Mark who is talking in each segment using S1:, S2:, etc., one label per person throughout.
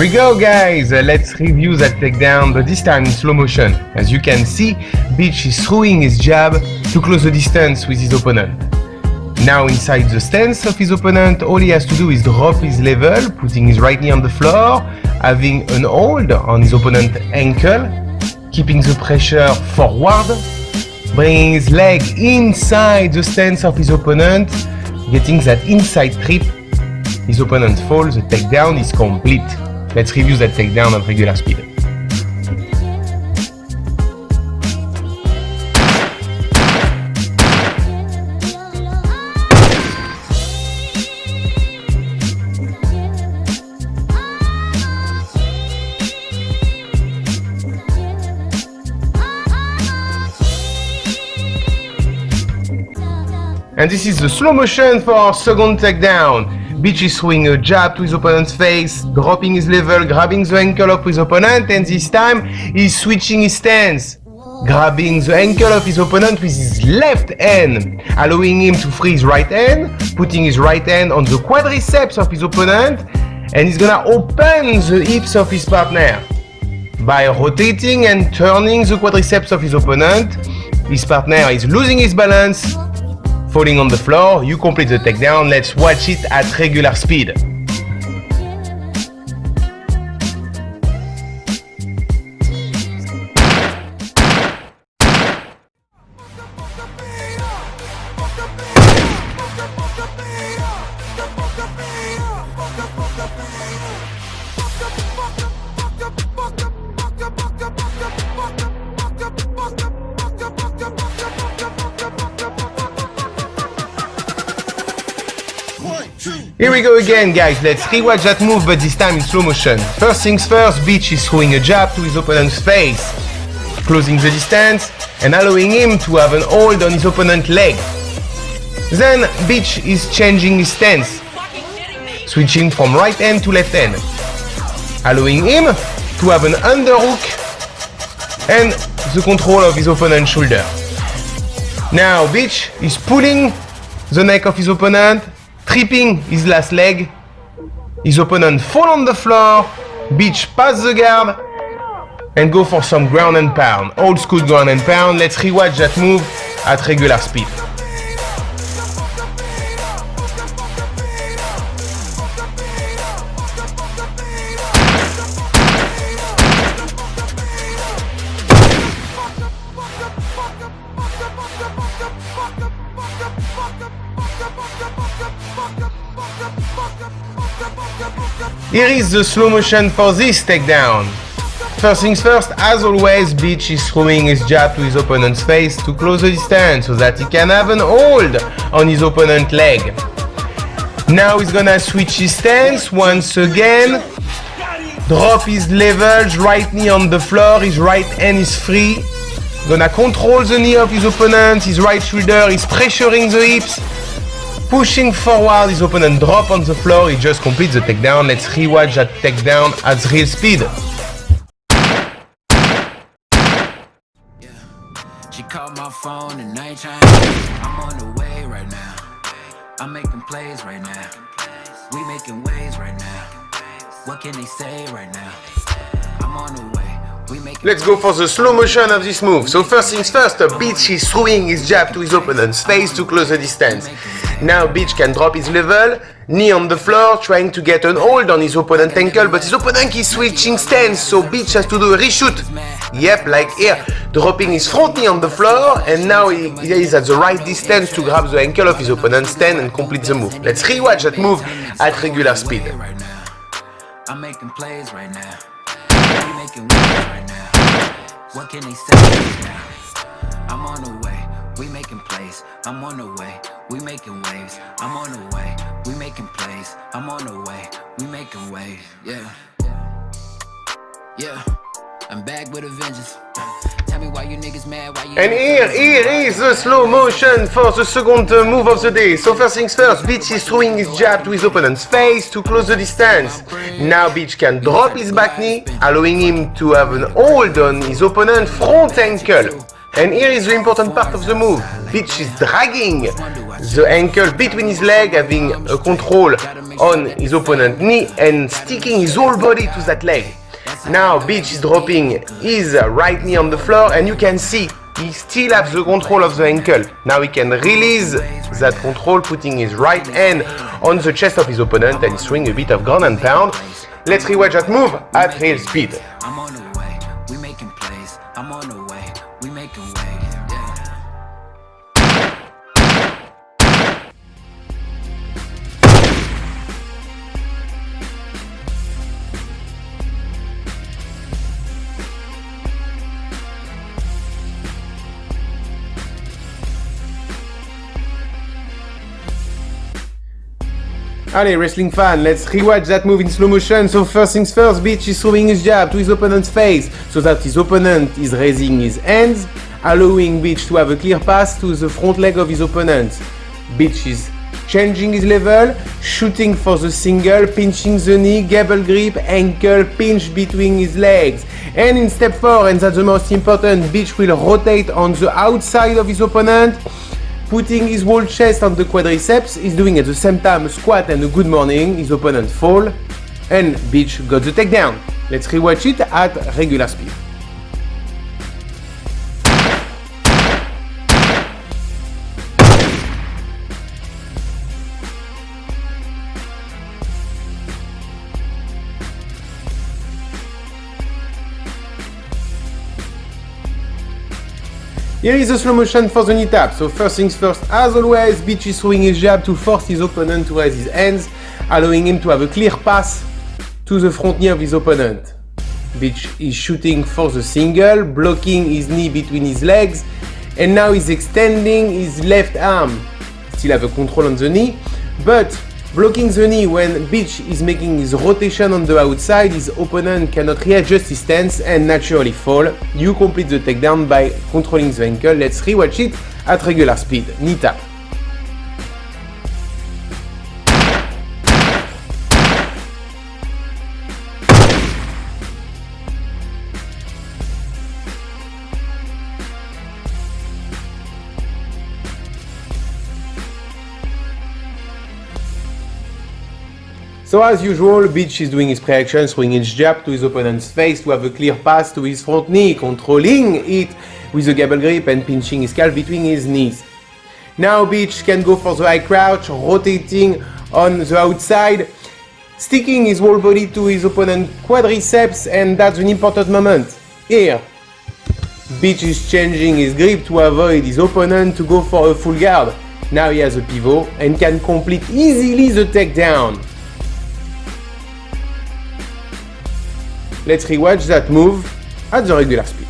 S1: we go, guys, let's review that takedown, but this time in slow motion. As you can see, Beach is throwing his jab to close the distance with his opponent. Now inside the stance of his opponent, all he has to do is drop his level, putting his right knee on the floor, having an hold on his opponent's ankle, keeping the pressure forward, bringing his leg inside the stance of his opponent, getting that inside trip. His opponent falls, the takedown is complete. Let's review that takedown at regular speed. And this is the slow motion for our second takedown. Beach is throwing a jab to his opponent's face, dropping his level, grabbing the ankle of his opponent, and this time he's switching his stance, grabbing the ankle of his opponent with his left hand, allowing him to free his right hand, putting his right hand on the quadriceps of his opponent, and he's gonna open the hips of his partner. By rotating and turning the quadriceps of his opponent, his partner is losing his balance, falling on the floor. You complete the takedown. Let's watch it at regular speed. Here we go again, guys. Let's rewatch that move, but this time in slow motion. First things first, Beach is throwing a jab to his opponent's face, closing the distance and allowing him to have an hold on his opponent's leg. Then Beach is changing his stance, switching from right hand to left hand, allowing him to have an underhook and the control of his opponent's shoulder. Now Beach is pulling the neck of his opponent, tripping his last leg. His opponent fall on the floor. Beach pass the guard and go for some ground and pound. Old school ground and pound. Let's rewatch that move at regular speed. Here is the slow motion for this takedown. First things first, as always, Beach is throwing his jab to his opponent's face to close the distance so that he can have an hold on his opponent's leg. Now he's gonna switch his stance once again, drop his levels, right knee on the floor, his right hand is free. Gonna control the knee of his opponent, his right shoulder is pressuring the hips. Pushing forward, his opponent drop on the floor, he just completes the takedown. Let's rewatch that takedown at real speed.
S2: She called my phone and I ain't trying. I'm on the way right now. I'm making plays right now. We making waves right now. What can they say right now? I'm on the way.
S1: Let's go for the slow motion of this move. So first things first, Beach is throwing his jab to his opponent's face to close the distance. Now Beach can drop his level, knee on the floor, trying to get an hold on his opponent's ankle, but his opponent is switching stance, so Beach has to do a reshoot. Yep, like here, dropping his front knee on the floor, and now he is at the right distance to grab the ankle of his opponent's stand and complete the move. Let's rewatch that move at regular speed.
S2: I'm making plays right now. We making waves right now. What can they say right now? I'm on the way. We making plays. I'm on the way. We making waves. I'm on the way. We making plays. I'm on the way. We making waves. Yeah. Yeah. I'm back with a vengeance. Tell me why you niggas mad, why you...
S1: And here is the slow motion for the second move of the day. So first things first, Beach is throwing his jab to his opponent's face to close the distance. Now Beach can drop his back knee, allowing him to have an hold on his opponent's front ankle. And here is the important part of the move. Beach is dragging the ankle between his legs, having a control on his opponent's knee and sticking his whole body to that leg. Now Beach is dropping his right knee on the floor, and you can see he still has the control of the ankle. Now he can release that control, putting his right hand on the chest of his opponent and he's throwing a bit of ground and pound. Let's rewatch that move at real speed.
S2: I'm on the way, we making plays. I'm on the way, we making waves. Yeah.
S1: Allez, wrestling fan, let's rewatch that move in slow motion. So first things first, Beach is throwing his jab to his opponent's face so that his opponent is raising his hands, allowing Beach to have a clear pass to the front leg of his opponent. Beach is changing his level, shooting for the single, pinching the knee, gable grip, ankle pinch between his legs. And in step 4, and that's the most important, Beach will rotate on the outside of his opponent, putting his whole chest on the quadriceps. He's doing at the same time a squat and a good morning. His opponent fall, and Beach got the takedown. Let's rewatch it at regular speed. Here is a slow motion for the knee tap. So first things first, as always, Beach is throwing his jab to force his opponent to raise his hands, allowing him to have a clear pass to the front knee of his opponent. Beach is shooting for the single, blocking his knee between his legs, and now he's extending his left arm. Still have a control on the knee, but blocking the knee when Beach is making his rotation on the outside, his opponent cannot readjust his stance and naturally fall. You complete the takedown by controlling the ankle. Let's rewatch it at regular speed. Knee tap. So as usual, Beach is doing his pre-action, throwing his jab to his opponent's face to have a clear pass to his front knee, controlling it with a gable grip and pinching his calf between his knees. Now Beach can go for the high crouch, rotating on the outside, sticking his whole body to his opponent's quadriceps, and that's an important moment. Here, Beach is changing his grip to avoid his opponent to go for a full guard. Now he has a pivot and can complete easily the takedown. Let's rewatch that move at the regular speed.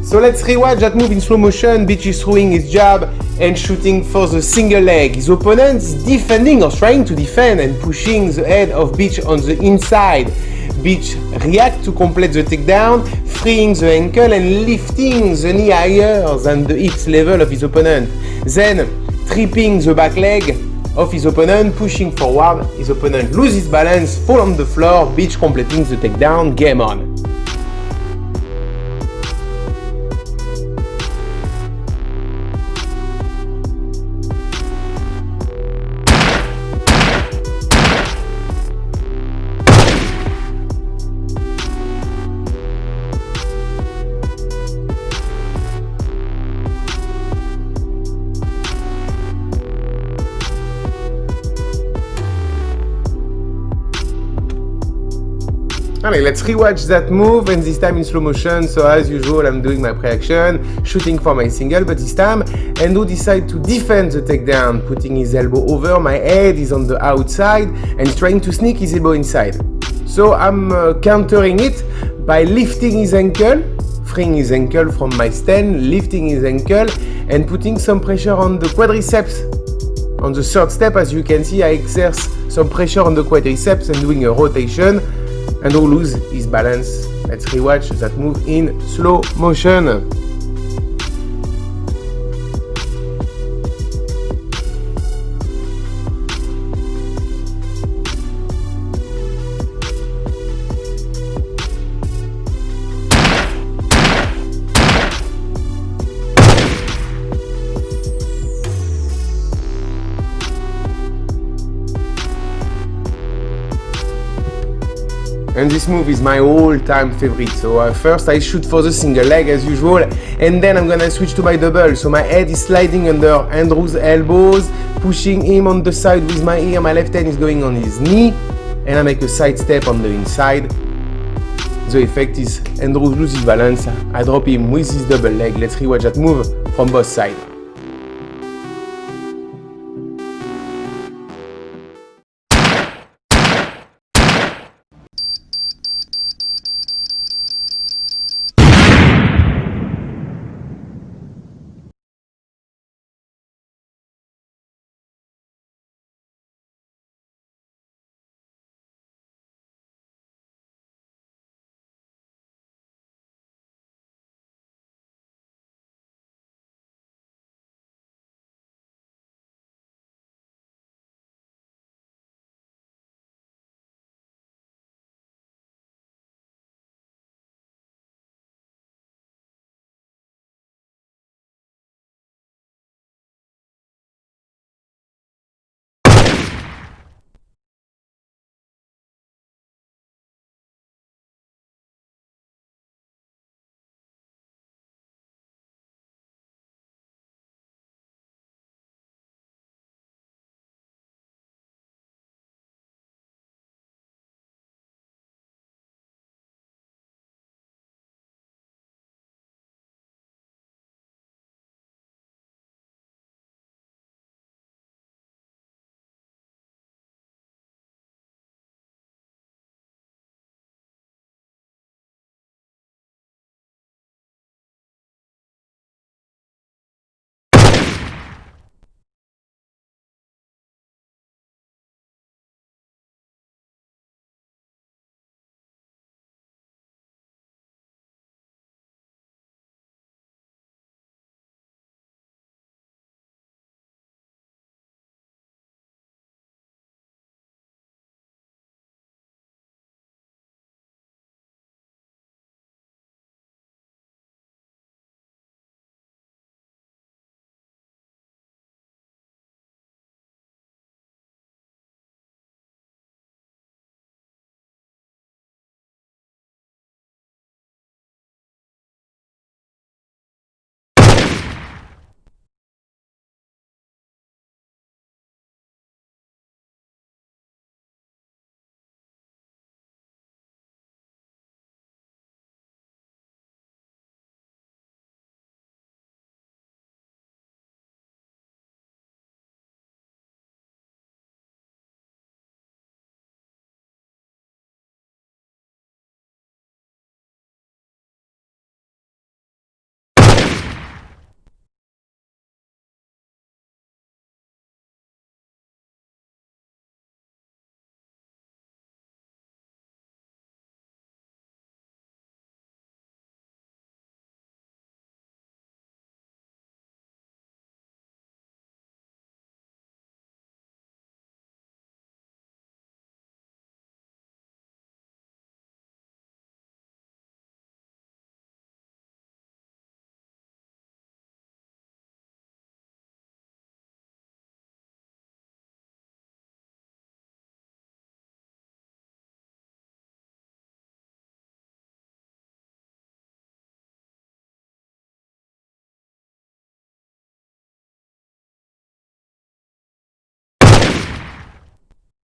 S1: So let's rewatch that move in slow motion. Beach is throwing his jab and shooting for the single leg. His opponent is defending or trying to defend and pushing the head of Beach on the inside. Beach reacts to complete the takedown, freeing the ankle and lifting the knee higher than the hips level of his opponent. Then tripping the back leg of his opponent, pushing forward. His opponent loses balance, fall on the floor. Beach completing the takedown. Game on. Alright, let's rewatch that move, and this time in slow motion. So as usual, I'm doing my pre-action, shooting for my single, but this time Arnaud decides to defend the takedown, putting his elbow over, my head is on the outside, and he's trying to sneak his elbow inside. So I'm countering it by lifting his ankle, freeing his ankle from my stand, lifting his ankle, and putting some pressure on the quadriceps. On the third step, as you can see, I exert some pressure on the quadriceps and doing a rotation. And will lose his balance. Let's rewatch that move in slow motion. And this move is my all-time favorite. So first I shoot for the single leg as usual, and then I'm gonna switch to my double. So my head is sliding under Andrew's elbows, pushing him on the side with my ear. My left hand is going on his knee, and I make a side step on the inside. The effect is Andrew loses balance. I drop him with his double leg. Let's rewatch that move from both sides.